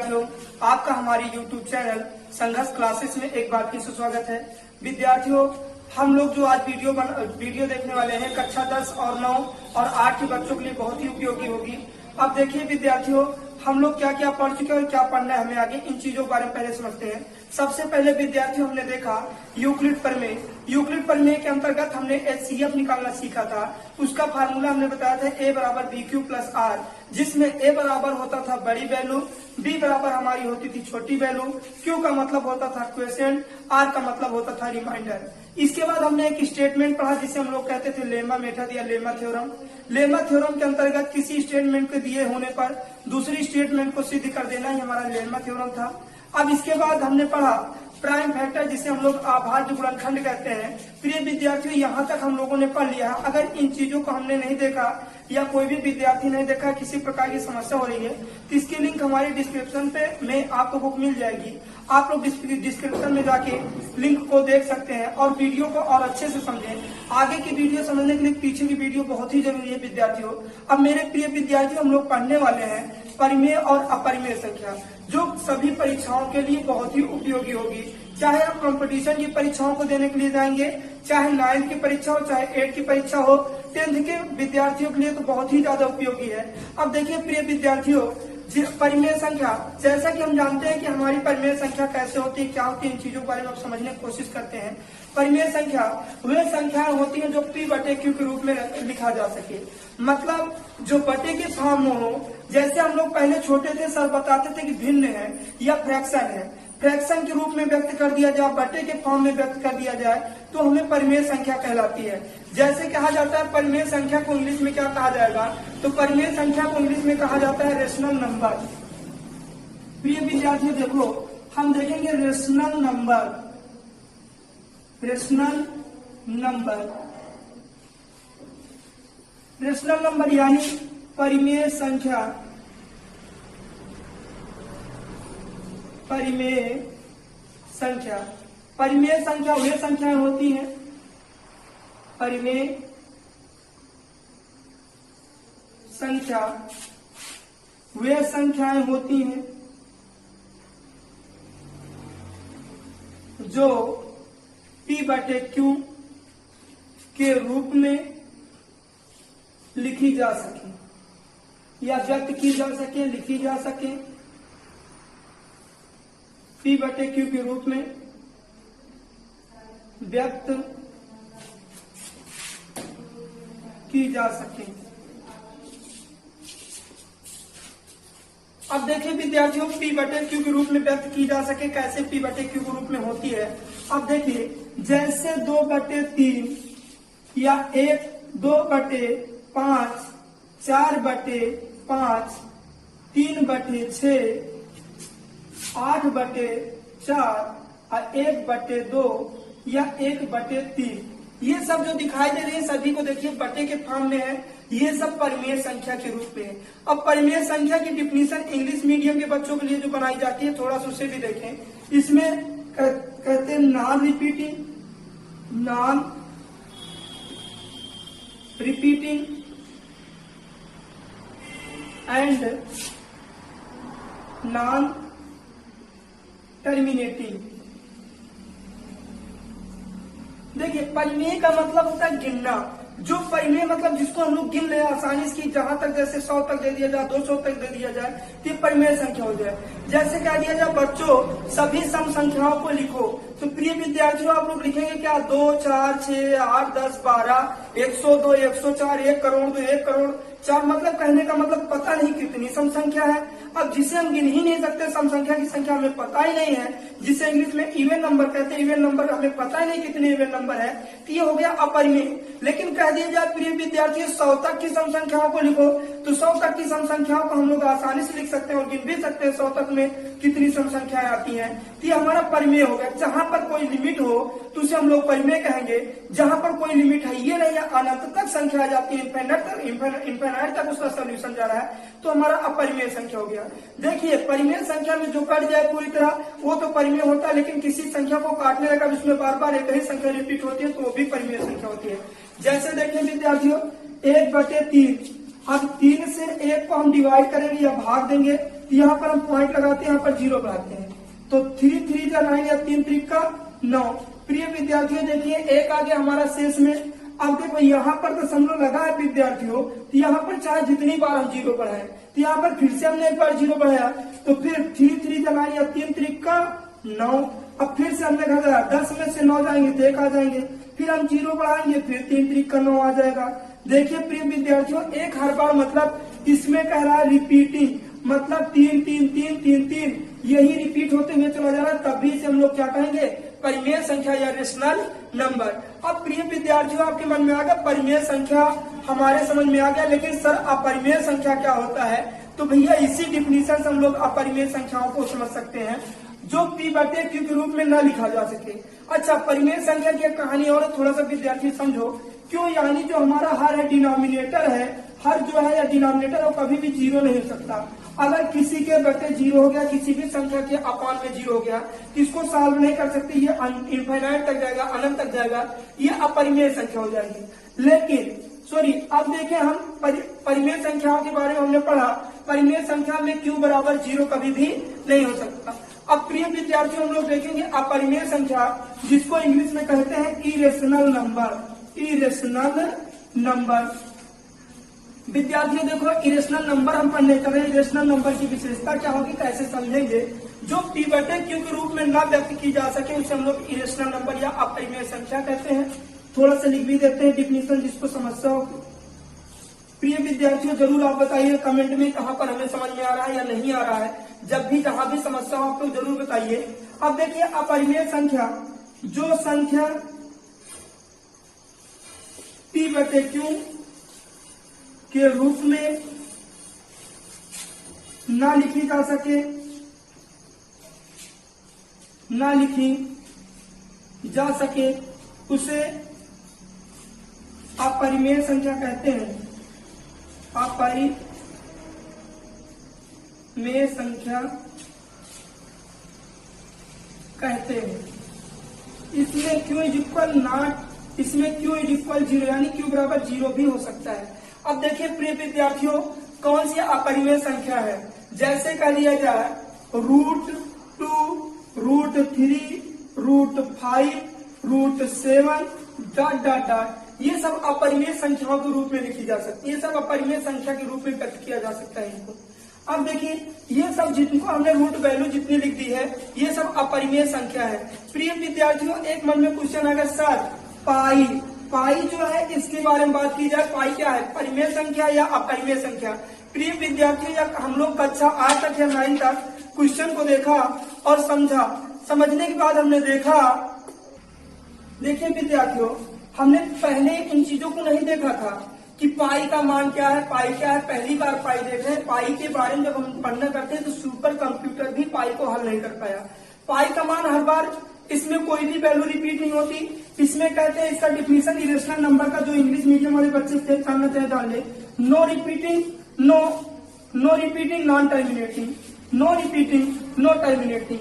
विद्यार्थियों, आपका हमारी YouTube चैनल संघर्ष क्लासेस में एक बार फिर से स्वागत है। विद्यार्थियों, हम लोग जो आज वीडियो देखने वाले हैं कक्षा 10 और 9 और 8 के बच्चों के लिए बहुत ही उपयोगी होगी। अब देखिए विद्यार्थियों, हम लोग क्या क्या पढ़ चुके हैं और क्या पढ़ना है हमें आगे, इन चीजों के बारे में पहले समझते हैं। सबसे पहले विद्यार्थियों हमने देखा यूक्लिड प्रमेय। यूक्लिड प्रमेय के अंतर्गत हमने HCF निकालना सीखा था। उसका फार्मूला हमने बताया था A बराबर BQ प्लस R, जिसमें A बराबर होता था बड़ी वैल्यू, B बराबर हमारी होती थी छोटी वैल्यू, Q का मतलब होता था क्वेश्चन, R का मतलब होता था रिमाइंडर। इसके बाद हमने एक स्टेटमेंट पढ़ा जिसे हम लोग कहते थे लेमा मेथड या लेमा थ्योरम। लेमा थ्योरम के अंतर्गत किसी स्टेटमेंट के दिए होने पर दूसरी स्टेटमेंट को सिद्ध कर देना ही हमारा लेमा थ्योरम था। अब इसके बाद हमने पढ़ा प्राइम फैक्टर, जिसे हम लोग अभाज्य गुणनखंड कहते हैं। प्रिय विद्यार्थियों, यहाँ तक हम लोगों ने पढ़ लिया। अगर इन चीजों को हमने नहीं देखा या कोई भी विद्यार्थी नहीं देखा, किसी प्रकार की समस्या हो रही है, तो इसकी लिंक हमारे डिस्क्रिप्शन पे में आपको बुक मिल जाएगी। आप लोग डिस्क्रिप्शन में जाके लिंक को देख सकते हैं और वीडियो को और अच्छे से समझें। आगे की वीडियो समझने के लिए पीछे की वीडियो बहुत ही जरूरी है विद्यार्थियों। अब मेरे प्रिय विद्यार्थियों, हम लोग पढ़ने वाले हैं परिमेय और अपरिमेय संख्या, जो सभी परीक्षाओं के लिए बहुत ही उपयोगी होगी। चाहे आप कंपटीशन की परीक्षाओं को देने के लिए जाएंगे, चाहे 9th की परीक्षा हो, चाहे 8th की परीक्षा हो, 10th के विद्यार्थियों के लिए तो बहुत ही ज्यादा उपयोगी है। अब देखिए प्रिय विद्यार्थियों, परिमेय संख्या, जैसा कि हम जानते हैं कि हमारी परिमेय संख्या कैसे होती है, क्या होती है, इन चीजों के बारे में आप समझने की कोशिश करते हैं। परिमेय संख्या वे संख्याएं होती हैं जो P बटे Q के रूप में लिखा जा सके, मतलब जो बटे के फॉर्म में हो। जैसे हम लोग पहले छोटे थे, सर बताते थे कि भिन्न है या फ्रैक्शन है, फ्रैक्शन के रूप में व्यक्त कर दिया जाए, बटे के फॉर्म में व्यक्त कर दिया जाए तो हमें परिमेय संख्या कहलाती है। जैसे कहा जाता है परिमेय संख्या को इंग्लिश में क्या कहा जाएगा, तो परिमेय संख्या को इंग्लिश में कहा जाता है रेशनल नंबर। प्रिय विद्यार्थियों देखो, हम देखेंगे rational number. Rational number, rational number यानी परिमेय संख्या। परिमेय संख्या, परिमेय संख्या वे संख्याएं होती हैं, परिमेय संख्या वे संख्याएं होती हैं जो P बटे Q के रूप में लिखी जा सके या व्यक्त की जा सके, लिखी जा सके। P बटे Q के रूप में व्यक्त की जा सके। अब देखिए विद्यार्थियों, P बटे Q के रूप में व्यक्त की जा सके, कैसे P बटे Q के रूप में होती है। अब देखिए, जैसे 2 बटे 3 या 2 बटे 5, 4 बटे 5, 3 बटे 6, 8 बटे 4 और 1 बटे 2 या 1 बटे 3, ये सब जो दिखाई दे रही है सभी को देखिए बटे के फॉर्म में है। ये सब परिमेय संख्या के रूप में है। अब परिमेय संख्या की डिफिनीशन इंग्लिश मीडियम के बच्चों के लिए जो बनाई जाती है, थोड़ा सा उसे भी देखें। इसमें कहते हैं non repeating and non terminating. देखिए, परिमेय का मतलब होता है गिनना। जो परिमेय मतलब जिसको हम लोग गिन ले आसानी से, जहां तक जैसे 100 तक दे दिया जाए, 200 तक दे दिया जाए, तो ये परिमेय संख्या हो जाए। जैसे कह दिया जाए बच्चों सभी सम संख्याओं को लिखो, तो प्रिय विद्यार्थियों आप लोग लिखेंगे क्या, 2, 4, 6, 8, 10, 12, 102, 104, 1 करोड़ 2, 1 करोड़ 4, मतलब कहने का मतलब पता नहीं कितनी सम संख्या है। अब जिसे हम गिन ही नहीं सकते, सम संख्या की संख्या हमें पता ही नहीं है, जिसे इंग्लिश में इवन नंबर कहते हैं, इवन नंबर हमें पता ही नहीं कितने इवन नंबर है, तो ये हो गया अपरिमेय। लेकिन कह दिया जाए प्रिय विद्यार्थियों 100 तक की सम संख्याओं को लिखो, तो 100 तक की सम संख्याओं को हम लोग आसानी से लिख सकते हैं और गिन भी सकते हैं 100 तक में कितनी सम संख्याएं आती हैं, तो ये हमारा परिमेय हो गया। जहां पर कोई लिमिट हो तो उसे हम लोग परिमेय कहेंगे, जहां पर कोई लिमिट है ये नहीं है, अनंत तक संख्या आ जाती है, इनफाइनाइट तक उसका सोल्यूशन जा रहा है, तो हमारा अपरिमेय संख्या हो गया। देखिए, परिमेय संख्या में जो कट जाए पूरी तरह वो तो परिमेय होता है, लेकिन किसी संख्या को काटने लगा जिसमें बार बार एक ही संख्या रिपीट होती है तो वो भी परिमेय संख्या होती है। जैसे देखिए विद्यार्थियों, 1/3, अब 3 से 1 को हम डिवाइड करेंगे या भाग देंगे तो यहाँ पर हम पॉइंट लगाते हैं, यहाँ पर 0 बढ़ाते हैं, तो 3 3 का 9 या 3 3 का 9। प्रिय विद्यार्थियों देखिए एक आ गया हमारा शेष में। अब देखो यहाँ पर दशमलव लगा है विद्यार्थियों, तो यहाँ पर चाहे जितनी बार हम 0 बढ़ाए, तो यहाँ पर फिर से हमने एक बार 0 बढ़ाया, तो फिर 3 3 का 9 या 3 3 का 9। अब फिर से हमने कहा 10 में से 9 जाएंगे तो 1 आ जाएंगे, फिर हम 0 बढ़ाएंगे, फिर 3 3 का 9 आ जाएगा। देखिए प्रिय विद्यार्थियों एक हर बार मतलब इसमें कह रहा है रिपीटिंग, मतलब 3 3 3 3 3 यही रिपीट होते हुए चला जा रहा है, तभी से हम लोग क्या कहेंगे परिमेय संख्या या रेशनल नंबर। अब प्रिय विद्यार्थियों आपके मन में आ गया परिमेय संख्या हमारे समझ में आ गया, लेकिन सर अपरिमेय संख्या क्या होता है? तो भैया इसी डिफिनीशन से हम लोग अपरिमेय संख्याओं को समझ सकते हैं जो p/q के रूप में न लिखा जा सके। अच्छा परिमेय संख्या की कहानी और थोड़ा सा विद्यार्थी समझो क्यों, यानी जो हमारा हर है डिनोमिनेटर है, हर जो है या डिनोमिनेटर वो कभी भी 0 नहीं हो सकता। अगर किसी के बटे 0 हो गया, किसी भी संख्या के अपान में 0 हो गया, इसको सॉल्व नहीं कर सकते, ये इनफाइनाइट तक जाएगा, अनंत तक जाएगा, ये अपरिमेय संख्या हो जाएगी। लेकिन सॉरी अब देखें हम परिमेय संख्याओं के बारे में हमने पढ़ा, परिमेय संख्या में q बराबर 0 कभी भी नहीं हो सकता। अब प्रिय विद्यार्थियों हम लोग देखेंगे अपरिमेय संख्या जिसको इंग्लिश में कहते हैं इरेशनल नंबर। इरेशनल नंबर विद्यार्थियों देखो इरेशनल नंबर हम पढ़ने कर रहे हैं, इरेशनल नंबर की विशेषता क्या होगी कैसे समझेंगे? जो p/q के रूप में न व्यक्त की जा सके उसे हम लोग इरेशनल नंबर या अपरिमेय संख्या कहते हैं। थोड़ा सा लिख भी देते हैं डिफिनीशन जिसको समस्या हो। प्रिय विद्यार्थियों जरूर आप बताइए कमेंट में कहाँ पर हमें समझ में आ रहा है या नहीं आ रहा है, जब भी जहां भी समस्या हो आप लोग जरूर बताइए। अब देखिए अपरिमेय संख्या जो संख्या p/q के रूप में ना लिखी जा सके, ना लिखी जा सके उसे अपरिमेय संख्या कहते हैं। अपरिमेय संख्या कहते हैं। इसमें q इक्वल नॉट, इसमें q इक्वल 0 यानी q बराबर 0 भी हो सकता है। अब देखिए प्रिय विद्यार्थियों कौन सी अपरिमेय संख्या है, जैसे कह दिया जाए √2, √3, √5, √7 डॉट डॉट डॉट, ये सब अपरिमेय संख्याओं के रूप में लिखी जा सकती है, ये सब अपरिमेय संख्या के रूप में व्यक्त किया जा सकता है इनको। अब देखिए ये सब जिनको हमने रूट वैल्यू जितनी लिख दी है ये सब अपरिमेय संख्या है। प्रिय विद्यार्थियों एक मन में क्वेश्चन आएगा सर पाई, पाई जो है इसके बारे में बात की जाए, पाई क्या है परिमेय संख्या या अपरिमेय संख्या? प्रिय विद्यार्थियों या हम लोग कक्षा 8 तक या 9 तक क्वेश्चन को देखा और समझा, समझने के बाद हमने देखा, देखिए विद्यार्थियों हमने पहले इन चीजों को नहीं देखा था कि पाई का मान क्या है, पाई क्या है, पहली बार पाई देख रहे हैं। पाई के बारे में जब हम पढ़ना करते हैं तो सुपर कंप्यूटर भी पाई को हल नहीं कर पाया। पाई का मान हर बार इसमें कोई भी वैल्यू रिपीट नहीं होती, इसमें कहते हैं इसका डिफिनीशन इरेशनल नंबर का जो इंग्लिश मीडियम वाले बच्चे जानना चाहे डाल ले, no repeating, no repeating non terminating, no repeating no terminating.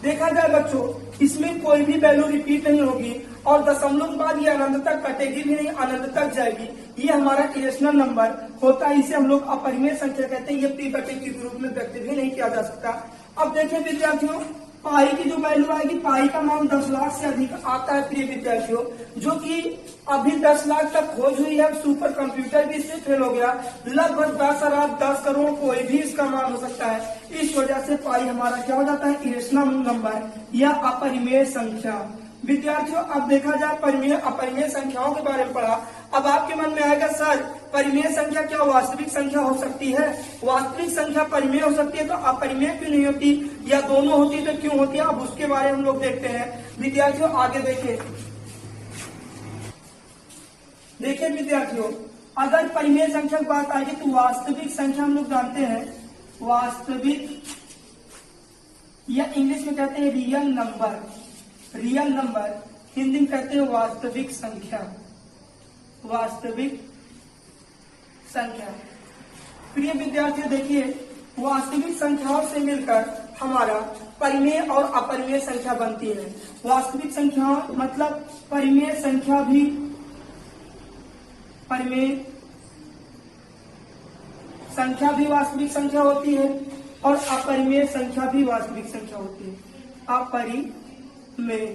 देखा जाए बच्चों इसमें कोई भी वैल्यू रिपीट नहीं होगी और दशमलव के बाद ये अनंत तक कटेगी भी नहीं, अनंत तक जाएगी, ये हमारा इरेशनल नंबर होता है, इसे हम लोग अपरिमेय संख्या कहते हैं। ये p/q के रूप में व्यक्त भी नहीं किया जा सकता। अब देखिए विद्यार्थियों पाई की जो वैल्यू आएगी, पाई का मान 10 लाख से अधिक आता है प्रिय विद्यार्थियों, जो कि अभी 10 लाख तक खोज हुई है, सुपर कंप्यूटर भी इससे फेल हो गया, लगभग 10 अरब 10 करोड़ कोई भी इसका मान हो सकता है। इस वजह से पाई हमारा क्या हो जाता है इरेशनल नंबर या अपरिमेय संख्या। विद्यार्थियों अब देखा जाए परिमेय अपरिमेय संख्याओं के बारे में पढ़ा, अब आपके मन में आएगा सर परिमेय संख्या क्या वास्तविक संख्या हो सकती है? वास्तविक संख्या परिमेय हो सकती है तो अपरिमेय क्यों नहीं होती, या दोनों होती तो क्यों होती है? अब उसके बारे में हम लोग देखते हैं। विद्यार्थियों आगे देखिए विद्यार्थियों अगर परिमेय संख्या की बात आएगी तो वास्तविक संख्या हम लोग जानते हैं, वास्तविक या इंग्लिश में कहते हैं real number, real number Hindi में कहते हैं वास्तविक संख्या, वास्तविक संख्या। प्रिय विद्यार्थियों देखिए वास्तविक संख्याओं से मिलकर हमारा परिमेय और अपरिमेय संख्या बनती है। वास्तविक संख्या मतलब परिमेय संख्या भी, परिमेय संख्या भी वास्तविक संख्या होती है और अपरिमेय संख्या भी वास्तविक संख्या होती है। अपरिमेय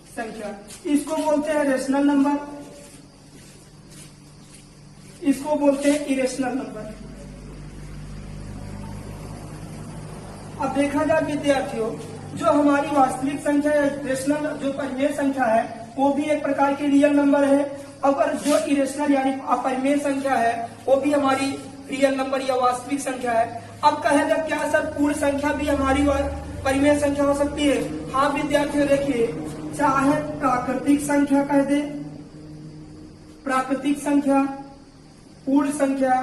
संख्या, इसको बोलते हैं रेशनल नंबर, इसको बोलते हैं इरेशनल नंबर। अब देखा जाए विद्यार्थियों, जो हमारी वास्तविक संख्या या रेशनल जो परिमेय संख्या है वो भी एक प्रकार की रियल नंबर है। अगर जो इरेशनल यानी अपरिमेय संख्या है वो भी हमारी रियल नंबर या वास्तविक संख्या है। अब कहेगा क्या सर पूर्ण संख्या भी हमारी परिमेय संख्या हो सकती है? हाँ विद्यार्थियों देखिए, चाहे प्राकृतिक संख्या कह दे, प्राकृतिक संख्या, पूर्ण संख्या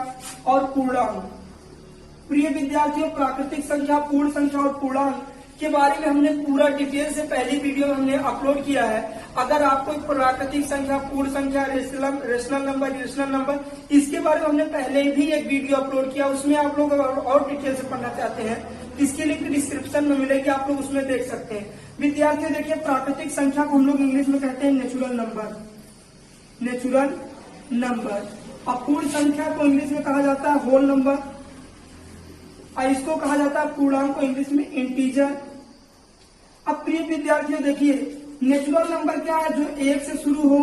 और पूर्णांक। प्रिय विद्यार्थियों, प्राकृतिक संख्या, पूर्ण संख्या और पूर्णांक के बारे में हमने पूरा डिटेल से पहली वीडियो में हमने अपलोड किया है। अगर आपको प्राकृतिक संख्या, पूर्ण संख्या, रेशनल नंबर, इरेशनल नंबर, इसके बारे में हमने पहले भी एक वीडियो अपलोड किया, उसमें आप लोग और डिटेल से पढ़ना चाहते हैं, इसके लिंक डिस्क्रिप्शन में मिलेगी, आप लोग उसमें देख सकते हैं। विद्यार्थियों देखिए, प्राकृतिक संख्या को हम लोग इंग्लिश में कहते हैं नेचुरल नंबर, नेचुरल नंबर। और पूर्ण संख्या को इंग्लिश में कहा जाता है होल नंबर, और इसको कहा जाता है पूर्णांक को इंग्लिश में इंटीजर। अब प्रिय विद्यार्थियों देखिए, नेचुरल नंबर क्या है? जो एक से शुरू हो,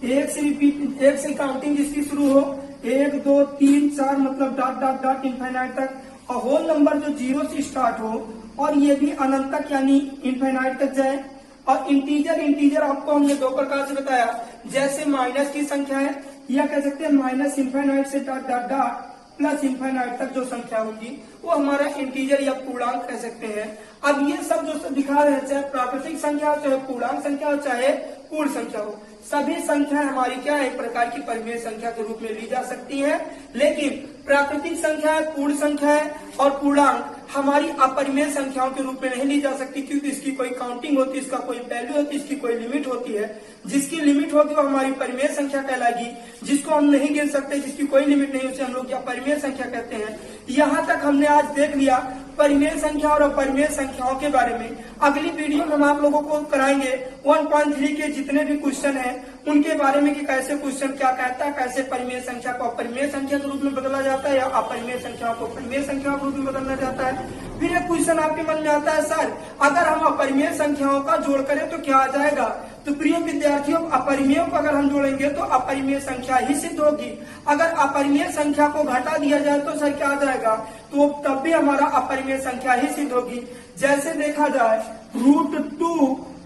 एक से रिपीट, एक से काउंटिंग जिसकी शुरू हो, 1 2 3 4 मतलब डॉट डॉट डॉट इनफाइनाइट तक। और होल नंबर जो 0 से स्टार्ट हो और ये भी अनंत तक यानी इनफाइनाइट तक जाए। और इंटीजर, इंटीजर आपको हमने दो प्रकार से बताया, जैसे माइनस की संख्या है या कह सकते हैं माइनस इनफाइनाइट से dot dot dot plus infinite तक जो संख्या होगी वो हमारा इंटीजर या पूर्णांक कह सकते हैं। अब ये सब जो दिखा रहे हैं, चाहे प्राकृतिक संख्या हो, चाहे पूर्णांक संख्या हो, चाहे पूर्ण संख्या हो, सभी संख्याएं हमारी क्या है? एक प्रकार की परिमेय संख्या के रूप में ली जा सकती है। लेकिन प्राकृतिक संख्या, पूर्ण संख्या और पूर्णांक हमारी अपरिमेय संख्याओं के रूप में नहीं ली जा सकती, क्योंकि इसकी कोई काउंटिंग होती है, इसका कोई वैल्यू होती है, इसकी कोई लिमिट होती है। जिसकी लिमिट होगी वो हमारी परिमेय संख्या कहलाएगी, जिसको हम नहीं गिन सकते, जिसकी कोई लिमिट नहीं, उसे हम लोग अपरिमेय संख्या कहते हैं। यहाँ तक हमने आज देख लिया परिमेय संख्या और अपरिमेय संख्याओं के बारे में। अगली वीडियो में हम आप लोगों को कराएंगे 1.3 के जितने भी क्वेश्चन हैं उनके बारे में, कि कैसे क्वेश्चन क्या कहता है, कैसे परिमेय संख्या को अपरिमेय संख्या के रूप में बदला जाता है या अपरिमेय संख्या को परिमेय संख्या के रूप में बदलना जाता है। फिर एक क्वेश्चन आपके मन में आता है, सर अगर हम अपरिमेय संख्याओं का जोड़ करें तो क्या आ जाएगा? तो प्रिय विद्यार्थियों, अपरिमेय को अगर हम जोड़ेंगे तो अपरिमेय संख्या ही सिद्ध होगी। अगर अपरिमेय संख्या को घटा दिया जाए तो सर क्या आ जाएगा? तो तब भी हमारा अपरिमेय संख्या ही सिद्ध होगी। जैसे देखा जाए √2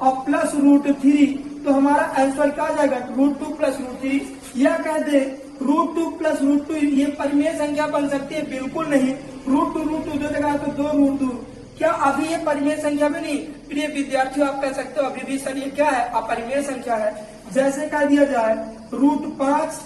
और प्लस √3, तो हमारा आंसर क्या आ जाएगा? √2 प्लस √3। या कह दे √2 प्लस √2 ये परिमेय संख्या बन सकती है? बिल्कुल नहीं। √2 दो जगह तो 2√2, क्या अभी ये परिमेय संख्या में नहीं? प्रिय विद्यार्थियों, आप कह सकते हो अभी भी सर ये क्या है? अपरिमेय संख्या है। जैसे कह दिया जाए √5,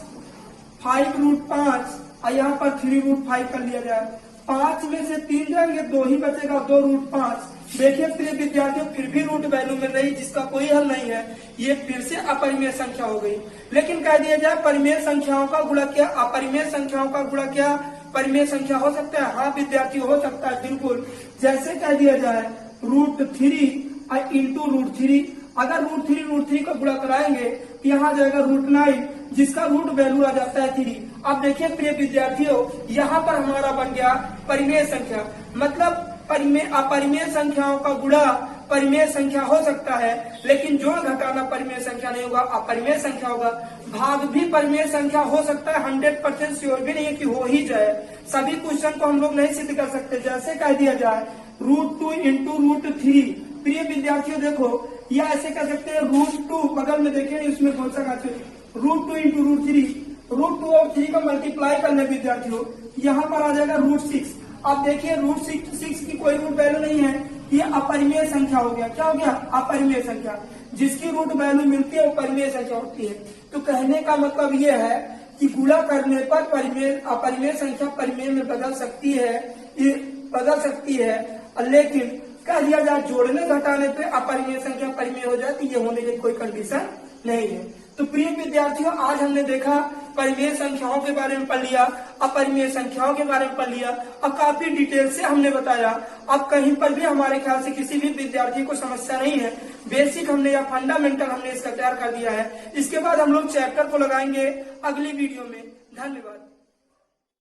5√5 और यहाँ पर 3√5 कर लिया जाए, 5 में से 3 जाएंगे, 2 ही बचेगा, 2√5। देखिए प्रिय विद्यार्थियों, फिर भी रूट वैल्यू में रही, जिसका कोई हल नहीं है, ये फिर से अपरिमेय संख्या हो गई। लेकिन कह दिया जाए परिमेय संख्याओं का गुणा क्या अपरिमेय संख्याओं का गुणा क्या परिमेय संख्या हो सकता है? हाँ विद्यार्थियों, हो सकता है, बिल्कुल। जैसे कह दिया जाए √3 इंटू √3, अगर √3 को गुणा कराएंगे तो यहाँ जाएगा √9, जिसका रूट वैल्यू आ जाता है 3। अब देखिए प्रिय विद्यार्थियों, यहाँ पर हमारा बन गया परिमेय संख्या, मतलब अपरिमेय संख्याओं का गुणा परिमेय संख्या हो सकता है, लेकिन जोड़ घटाना परिमेय संख्या नहीं होगा, अपरिमेय संख्या होगा। भाग भी परिमेय संख्या हो सकता है, 100% श्योर भी नहीं है कि हो ही जाए। सभी क्वेश्चन को हम लोग नहीं सिद्ध कर सकते। जैसे कह दिया जाए √2 इंटू √3, प्रिय विद्यार्थियों देखो, या ऐसे कह सकते हैं √2 बगल में देखें इसमें कौन सा √2 इंटू √3, √2 और 3 का मल्टीप्लाई करने विद्यार्थियों, यहाँ पर आ जाएगा √6। अब देखिए √6 की कोई रूट वैल्यू नहीं है, ये अपरिमेय संख्या हो गया। क्या हो गया? अपरिमेय संख्या। जिसकी रूट वैल्यू मिलती है वो परिमेय संख्या होती है। तो कहने का मतलब ये है कि गुणा करने पर अपरिमेय संख्या परिमेय में बदल सकती है, लेकिन कह दिया जाए जोड़ने घटाने पे अपरिमेय संख्या परिमेय हो जाती है, ये होने की कोई कंडीशन नहीं है। तो प्रिय विद्यार्थियों, आज हमने देखा परिमेय संख्याओं के बारे में पढ़ लिया, अपरिमेय संख्याओं के बारे में पढ़ लिया और काफी डिटेल से हमने बताया। अब कहीं पर भी हमारे ख्याल से किसी भी विद्यार्थी को समस्या नहीं है, बेसिक हमने या फंडामेंटल हमने इसका तैयार कर दिया है। इसके बाद हम लोग चैप्टर को लगाएंगे अगली वीडियो में। धन्यवाद।